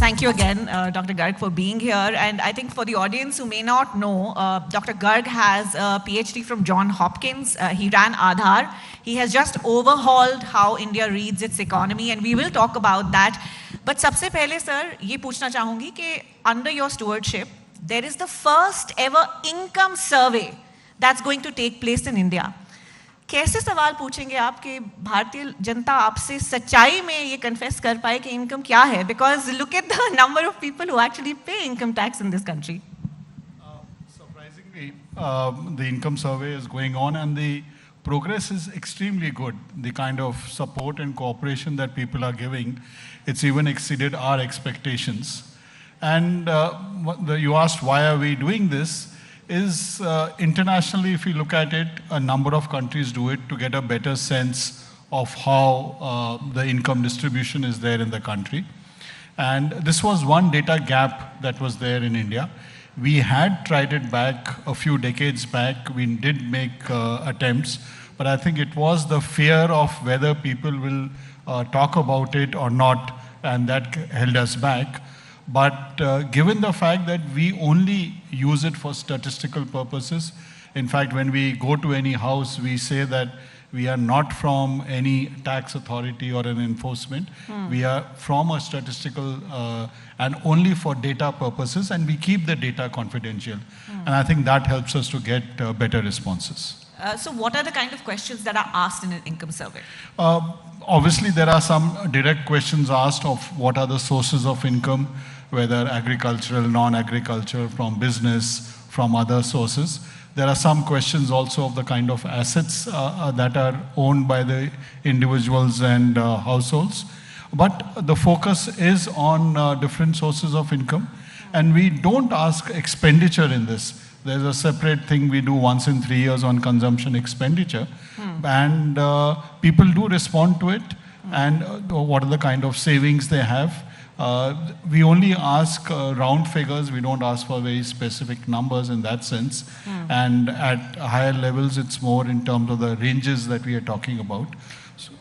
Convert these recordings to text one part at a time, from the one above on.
thank you again, Dr. Garg, for being here. And I think for the audience who may not know, Dr. Garg has a PhD from Johns Hopkins. He ran Aadhaar. He has just overhauled how India reads its economy, and we will talk about that. But सबसे पहले, sir, ये पूछना चाहूँगी कि under your stewardship, there is the first ever income survey that's going to take place in India. कैसे सवाल पूछेंगे आप कि भारतीय जनता आपसे सच्चाई में ये कन्फेस कर पाए कि इनकम क्या है? Because look at the number of people who actually pay income tax in this country. Surprisingly, the income survey is going on and the progress is extremely good. The kind of support and cooperation that people are giving, it's even exceeded our expectations. And you asked why are we doing this? Is internationally, if you look at it, a number of countries do it to get a better sense of how the income distribution is there in the country. And this was one data gap that was there in India. We had tried it back a few decades back. We did make attempts, but I think it was the fear of whether people will talk about it or not, and that held us back. But given the fact that we only use it for statistical purposes, in fact, when we go to any house, we say that we are not from any tax authority or an enforcement. We are from a statistical and only for data purposes, and we keep the data confidential. And I think that helps us to get better responses. So what are the kind of questions that are asked in an income survey? Obviously, there are some direct questions asked of what are the sources of income, whether agricultural, non-agricultural, from business, from other sources. There are some questions also of the kind of assets that are owned by the individuals and households. But the focus is on different sources of income. And we don't ask expenditure in this. There's a separate thing we do once in 3 years on consumption expenditure. And people do respond to it. And what are the kind of savings they have. We only ask round figures. We don't ask for very specific numbers in that sense. And at higher levels, it's more in terms of the ranges that we are talking about. So,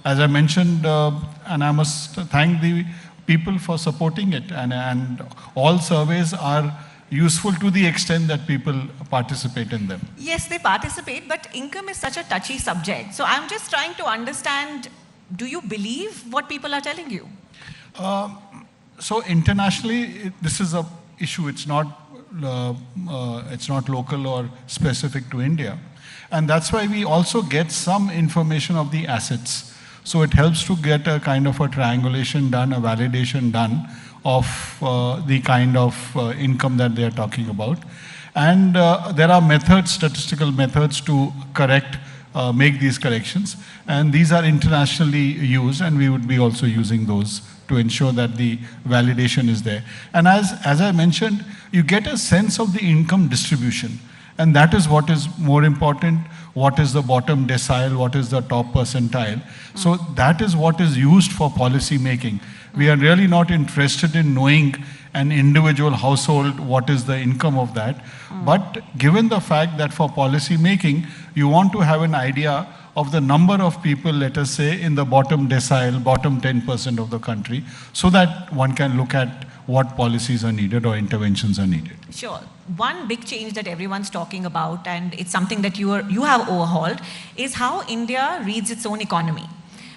as I mentioned, and I must thank the people for supporting it. And all surveys are useful to the extent that people participate in them. Yes, they participate, but income is such a touchy subject. So I'm just trying to understand, do you believe what people are telling you? So internationally, this is a issue. It's not local or specific to India. And that's why we also get some information of the assets. So it helps to get a kind of a triangulation done, a validation done of the kind of income that they are talking about. And there are methods, statistical methods to make these corrections. And these are internationally used, and we would be also using those to ensure that the validation is there. And as I mentioned, you get a sense of the income distribution. And that is what is more important. What is the bottom decile? What is the top percentile? So that is what is used for policy making. We are really not interested in knowing an individual household, what is the income of that. But given the fact that for policy making, you want to have an idea of the number of people, let us say, in the bottom decile, bottom 10% of the country, so that one can look at what policies are needed or interventions are needed. Sure. One big change that everyone's talking about, and it's something that you have overhauled, is how India reads its own economy.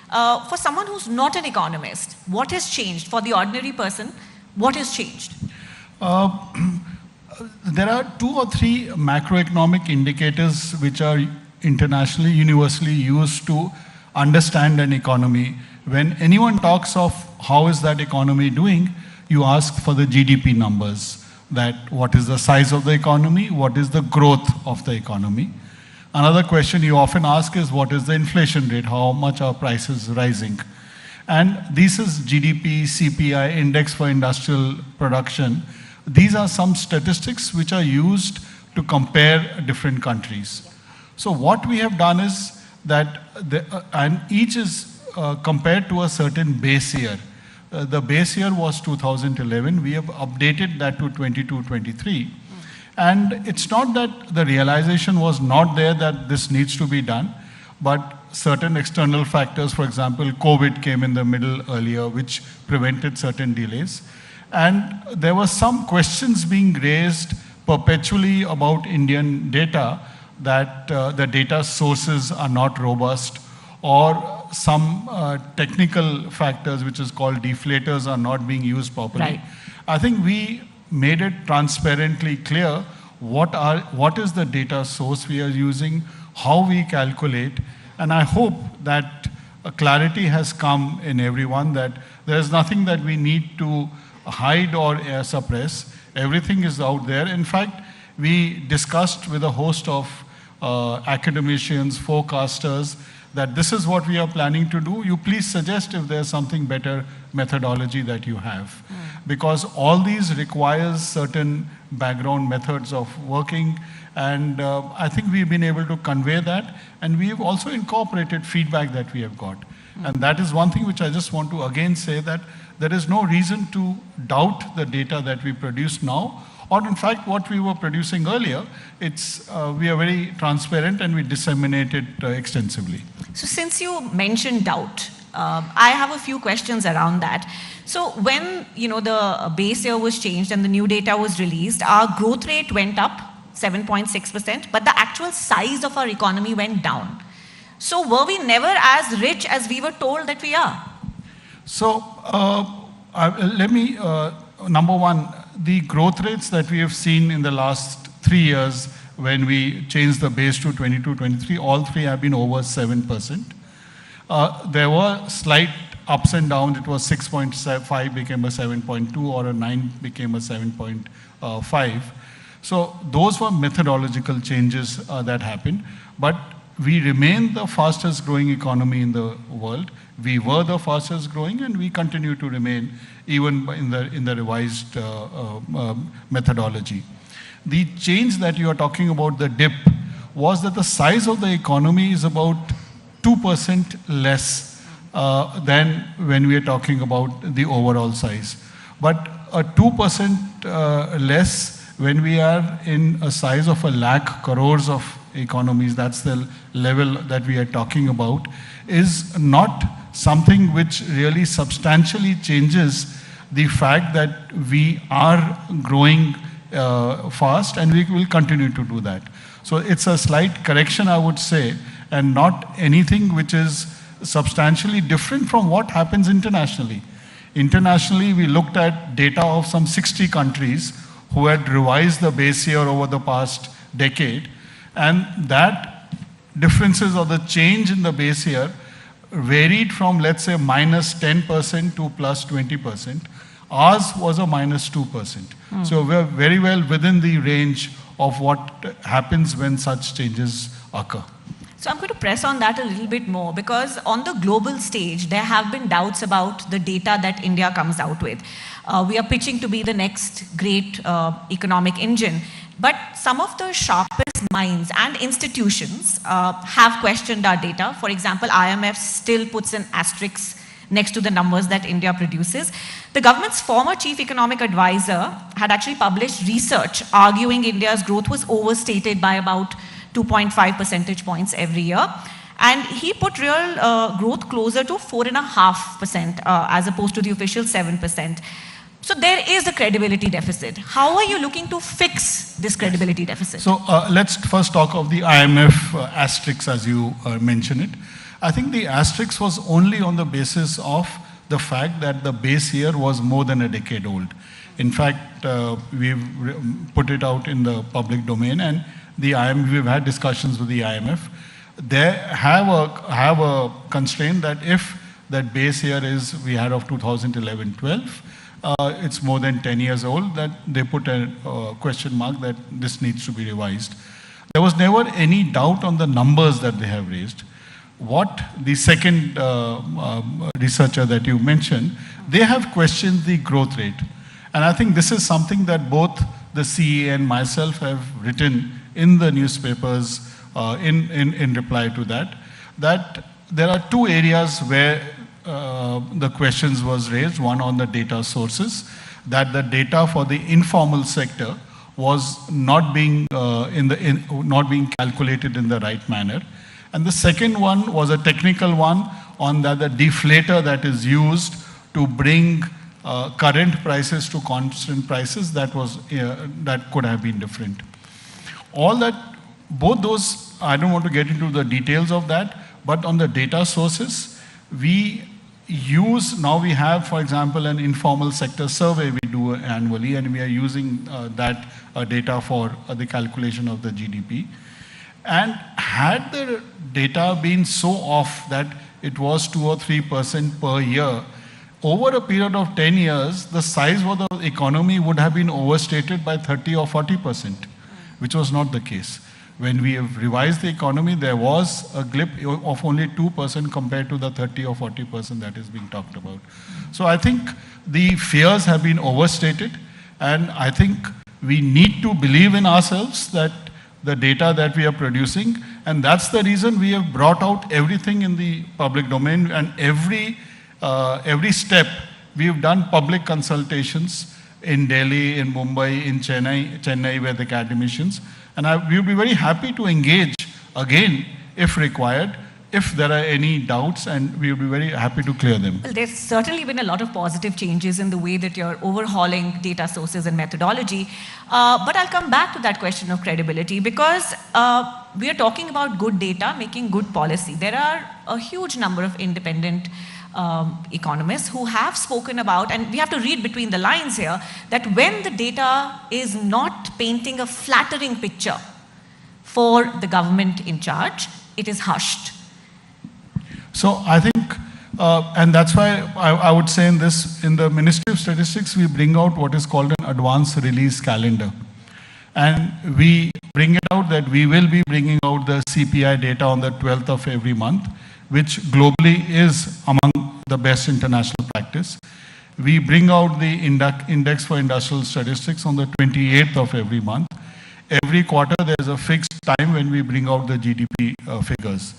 For someone who's not an economist, what has changed? For the ordinary person, what has changed? There are 2 or 3 macroeconomic indicators which are internationally, universally used to understand an economy. When anyone talks of how is that economy doing, you ask for the GDP numbers, that what is the size of the economy, what is the growth of the economy. Another question you often ask is what is the inflation rate, how much are prices rising. And this is GDP, CPI, Index for Industrial Production. These are some statistics which are used to compare different countries. So what we have done is that, and each is compared to a certain base year. The base year was 2011. We have updated that to 22-23. And it's not that the realization was not there that this needs to be done, but certain external factors. For example, COVID came in the middle earlier, which prevented certain delays. And there were some questions being raised perpetually about Indian data, that the data sources are not robust, or some technical factors, which is called deflators, are not being used properly. Right. I think we made it transparently clear what is the data source we are using, how we calculate, and I hope that clarity has come in everyone, that there is nothing that we need to hide or suppress. Everything is out there. In fact, we discussed with a host of academicians, forecasters, that this is what we are planning to do. You please suggest if there's something better methodology that you have. Because all these requires certain background methods of working, and I think we've been able to convey that, and we've also incorporated feedback that we have got. And that is one thing which I just want to again say, that there is no reason to doubt the data that we produce now, or in fact what we were producing earlier. We are very transparent and we disseminate it extensively. So since you mentioned doubt, I have a few questions around that. So when the base year was changed and the new data was released, our growth rate went up 7.6%, but the actual size of our economy went down. So were we never as rich as we were told that we are? So let me, number one, the growth rates that we have seen in the last 3 years, when we changed the base to 22, 23, all three have been over 7%. There were slight ups and downs. It was 6.5 became a 7.2, or a 9 became a 7.5. So those were methodological changes that happened. But we remain the fastest growing economy in the world. We were the fastest growing, and we continue to remain even in the revised methodology. The change that you are talking about, the dip, was that the size of the economy is about 2% less than when we are talking about the overall size. But a 2% less when we are in a size of 1 lakh crores of economies, that's the level that we are talking about, is not something which really substantially changes the fact that we are growing fast, and we will continue to do that. So it's a slight correction, I would say, and not anything which is substantially different from what happens internationally. Internationally, we looked at data of some 60 countries who had revised the base year over the past decade, and that differences or the change in the base year varied from, let's say, minus 10% to plus 20%. Ours was a minus 2%. So we're very well within the range of what happens when such changes occur. So I'm going to press on that a little bit more, because on the global stage, there have been doubts about the data that India comes out with. We are pitching to be the next great economic engine. But some of the sharpest minds and institutions have questioned our data. For example, IMF still puts an asterisk next to the numbers that India produces. The government's former chief economic advisor had actually published research arguing India's growth was overstated by about 2.5 percentage points every year. And he put real growth closer to 4.5% as opposed to the official 7%. So there is a credibility deficit. How are you looking to fix this credibility deficit? So let's first talk of the IMF asterisk, as you mentioned it. I think the asterisk was only on the basis of the fact that the base year was more than a decade old. In fact, we've put it out in the public domain, and the IMF, we've had discussions with the IMF. They have a constraint that if that base year is, we had of 2011-12, it's more than 10 years old, that they put a question mark that this needs to be revised. There was never any doubt on the numbers that they have raised. What the second researcher that you mentioned, they have questioned the growth rate. And I think this is something that both the CA and myself have written in the newspapers in reply to that, that there are two areas where the questions was raised. One on the data sources, that the data for the informal sector was not being not being calculated in the right manner, And the second one was a technical one on the deflator that is used to bring current prices to constant prices. That could have been different. Both those, I don't want to get into the details of that, but on the data sources, we have, for example, an informal sector survey we do annually, and we are using that data for the calculation of the GDP. And had the data been so off that it was 2 or 3% per year, over a period of 10 years, the size of the economy would have been overstated by 30 or 40%, which was not the case. When we have revised the economy, there was a blip of only 2% compared to the 30 or 40% that is being talked about. So I think the fears have been overstated, and I think we need to believe in ourselves that the data that we are producing, and that's the reason we have brought out everything in the public domain, and every step we have done public consultations in Delhi, in Mumbai, in Chennai with academicians. And we would be very happy to engage again if required, if there are any doubts, and we would be very happy to clear them. Well, there's certainly been a lot of positive changes in the way that you're overhauling data sources and methodology. But I'll come back to that question of credibility, because we are talking about good data, making good policy. There are a huge number of independent economists who have spoken about, and we have to read between the lines here, that when the data is not painting a flattering picture for the government in charge, it is hushed. So I think, and that's why I would say in the Ministry of Statistics, we bring out what is called an advance release calendar. And we bring it out that we will be bringing out the CPI data on the 12th of every month, which globally is among the best international practice. We bring out the Index for Industrial Statistics on the 28th of every month. Every quarter, there's a fixed time when we bring out the GDP figures.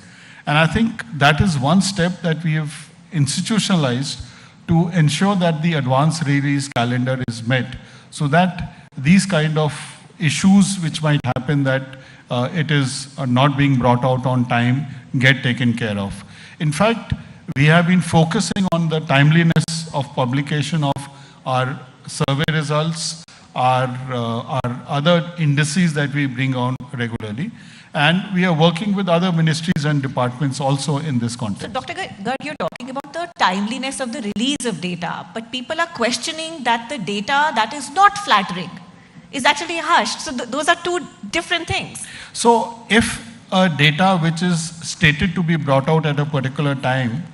And I think that is one step that we have institutionalized to ensure that the advance release calendar is met, so that these kind of issues which might happen, that it is not being brought out on time, get taken care of. In fact, we have been focusing on the timeliness of publication of our survey results, our other indices that we bring on regularly. And we are working with other ministries and departments also in this context. So Dr. Garg, you're talking about the timeliness of the release of data, but people are questioning that the data that is not flattering is actually hushed. So those are two different things. So if data which is stated to be brought out at a particular time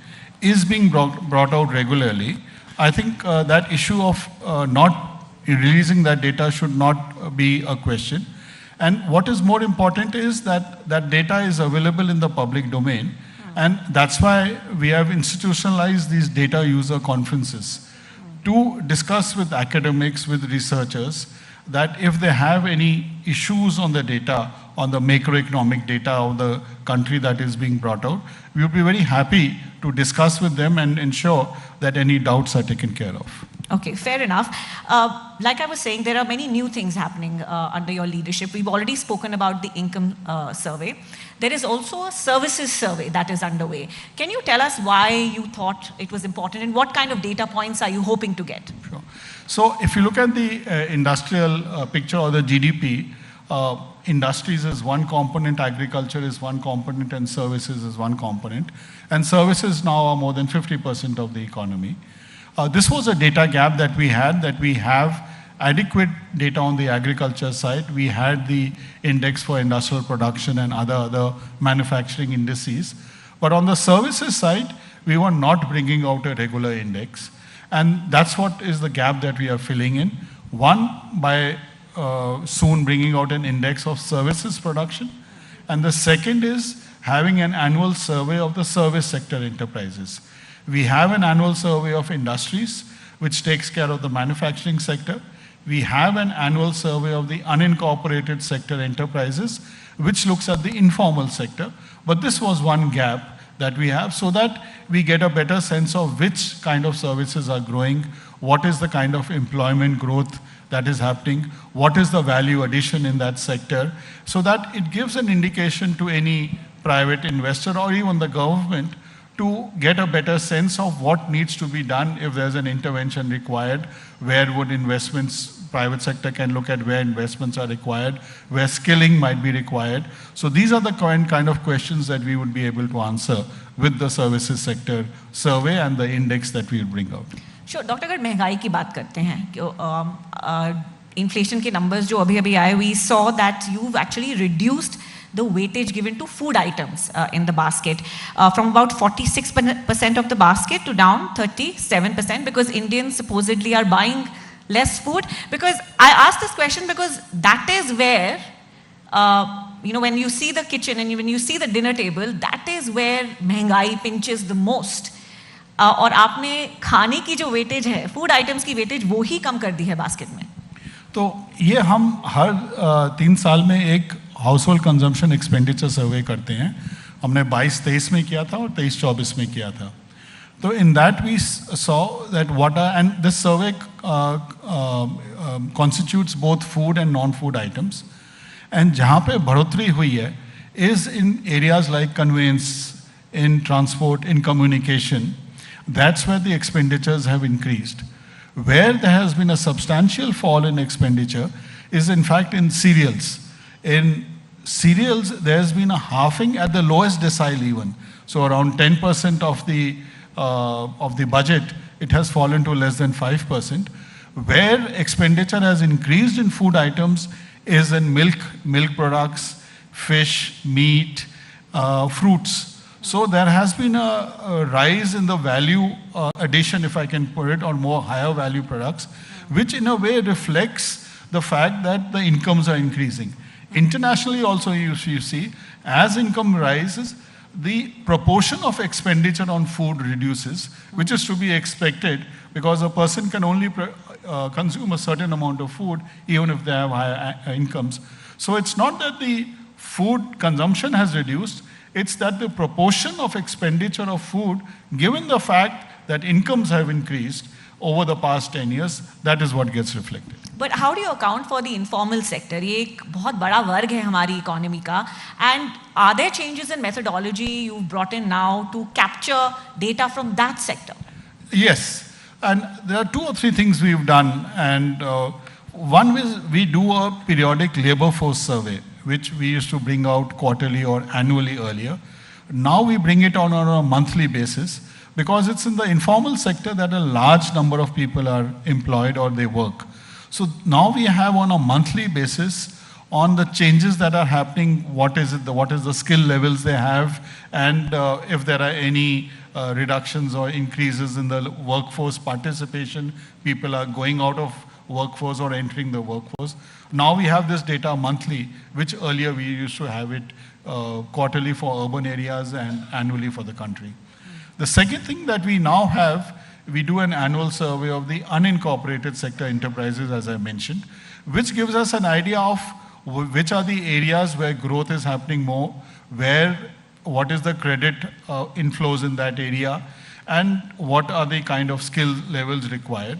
is being brought out regularly, I think that issue of not releasing that data should not be a question. And what is more important is that that data is available in the public domain. And that's why we have institutionalized these data user conferences to discuss with academics, with researchers, that if they have any issues on the data, on the macroeconomic data of the country that is being brought out, we would be very happy to discuss with them and ensure that any doubts are taken care of. Okay, fair enough. Like I was saying, there are many new things happening under your leadership. We've already spoken about the income survey. There is also a services survey that is underway. Can you tell us why you thought it was important, and what kind of data points are you hoping to get? Sure. So if you look at the industrial picture or the GDP, industries is one component, agriculture is one component, and services is one component. And services now are more than 50% of the economy. This was a data gap that we had, that we have adequate data on the agriculture side. We had the index for industrial production and other manufacturing indices. But on the services side, we were not bringing out a regular index. And that's what is the gap that we are filling in. One, by soon bringing out an index of services production. And the second is having an annual survey of the service sector enterprises. We have an annual survey of industries, which takes care of the manufacturing sector. We have an annual survey of the unincorporated sector enterprises, which looks at the informal sector. But this was one gap that we have, so that we get a better sense of which kind of services are growing, what is the kind of employment growth that is happening, what is the value addition in that sector, so that it gives an indication to any private investor or even the government to get a better sense of what needs to be done if there's an intervention required, where would investments, private sector can look at where investments are required, where skilling might be required. So these are the kind of questions that we would be able to answer with the services sector survey and the index that we will bring out. Sure, doctor अगर महंगाई की बात करते हैं कि inflation के numbers जो अभी आए, we saw that you've actually reduced the weightage given to food items in the basket from about 46% of the basket to down 37% because Indians supposedly are buying less food. Because I ask this question because that is where, when you see the kitchen and when you see the dinner table, that is where महंगाई pinches the most. और आपने खाने की जो weightage है, food items की weightage वो ही कम कर दी है बास्केट में. तो ये हम हर 3 साल में एक हाउस होल्ड कंजम्पशन एक्सपेंडिचर सर्वे करते हैं. हमने 22-23 में किया था और 23-24 में किया था. तो in that we saw that what are, and this survey constitutes both food and non food items. And जहाँ पे बढ़ोतरी हुई है is in areas like conveyance, in transport, in communication. That's where the expenditures have increased. Where there has been a substantial fall in expenditure is in fact in cereals. In cereals, there's been a halving at the lowest decile even. So around 10% of the budget, it has fallen to less than 5%. Where expenditure has increased in food items is in milk products, fish, meat, fruits. So there has been a rise in the value addition, if I can put it, on more higher value products, which in a way reflects the fact that the incomes are increasing. Internationally also you see, as income rises, the proportion of expenditure on food reduces, which is to be expected because a person can only consume a certain amount of food even if they have higher incomes. So it's not that the food consumption has reduced, it's that the proportion of expenditure of food, given the fact that incomes have increased over the past 10 years, that is what gets reflected. But how do you account for the informal sector? ये एक बहुत बड़ा वर्ग है हमारी economy का. And are there changes in methodology you've brought in now to capture data from that sector? Yes, and there are 2 or 3 things we've done, and one is we do a periodic labor force survey, which we used to bring out quarterly or annually earlier. Now we bring it on a monthly basis because it's in the informal sector that a large number of people are employed or they work. So now we have on a monthly basis on the changes that are happening, what is the skill levels they have, and if there are any reductions or increases in the workforce participation, people are going out of workforce or entering the workforce. Now we have this data monthly, which earlier we used to have it quarterly for urban areas and annually for the country. The second thing that we now have, we do an annual survey of the unincorporated sector enterprises, as I mentioned, which gives us an idea of which are the areas where growth is happening more, what is the credit inflows in that area, and what are the kind of skill levels required.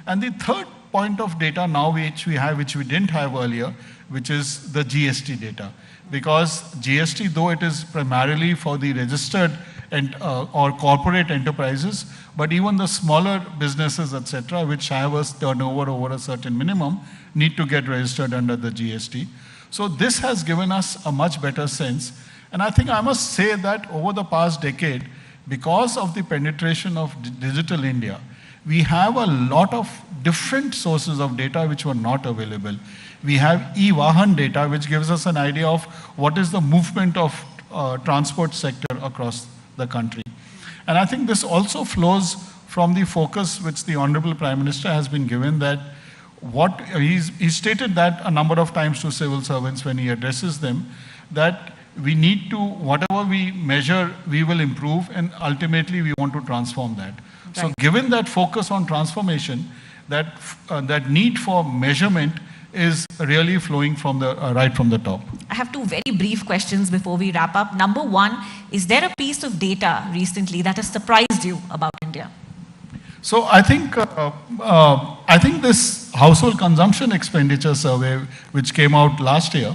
And the third point of data now which we have, which we didn't have earlier, which is the GST data. Because GST, though it is primarily for the registered or corporate enterprises, but even the smaller businesses, etc., which have a turnover over a certain minimum, need to get registered under the GST. So this has given us a much better sense. And I think I must say that over the past decade, because of the penetration of digital India, we have a lot of different sources of data which were not available. We have e-Vahan data, which gives us an idea of what is the movement of transport sector across the country. And I think this also flows from the focus which the Honorable Prime Minister has been given, that he stated that a number of times to civil servants when he addresses them, that we need to, whatever we measure, we will improve, and ultimately we want to transform that. Right. So given that focus on transformation, that need for measurement is really flowing from the right from the top. I have 2 very brief questions before we wrap up. Number 1, is there a piece of data recently that has surprised you about India? So I think this household consumption expenditure survey, which came out last year,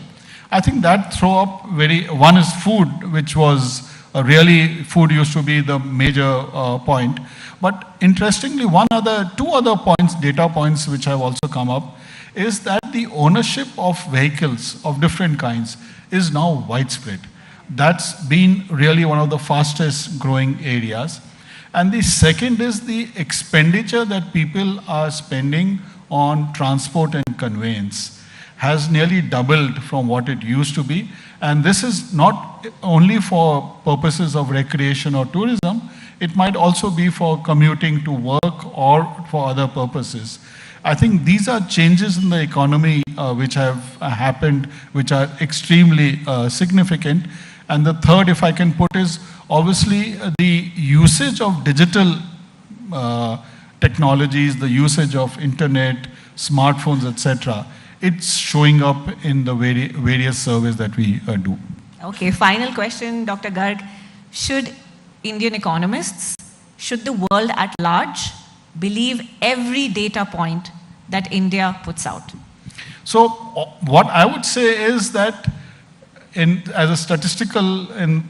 I think that throw up one is food, which was really, food used to be the major point. But interestingly, two other points, data points which have also come up, is that the ownership of vehicles of different kinds is now widespread. That's been really one of the fastest growing areas. And the second is the expenditure that people are spending on transport and conveyance has nearly doubled from what it used to be. And this is not only for purposes of recreation or tourism, it might also be for commuting to work or for other purposes. I think these are changes in the economy which have happened, which are extremely significant. And the third, if I can put, is obviously the usage of digital technologies, the usage of internet, smartphones, etc. It's showing up in the various surveys that we do. Okay, final question, Dr. Garg. Should Indian economists, should the world at large believe every data point that India puts out? So what I would say is that as a statistical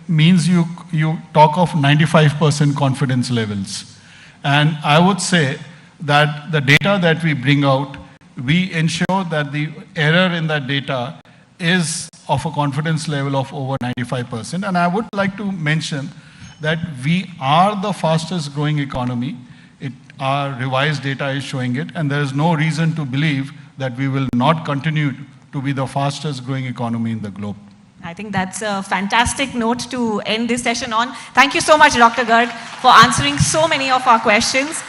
means, you talk of 95% confidence levels. And I would say that the data that we bring out, we ensure that the error in that data is of a confidence level of over 95%. And I would like to mention that we are the fastest growing economy. Our revised data is showing it, and there is no reason to believe that we will not continue to be the fastest growing economy in the globe. I think that's a fantastic note to end this session on. Thank you so much, Dr. Garg, for answering so many of our questions.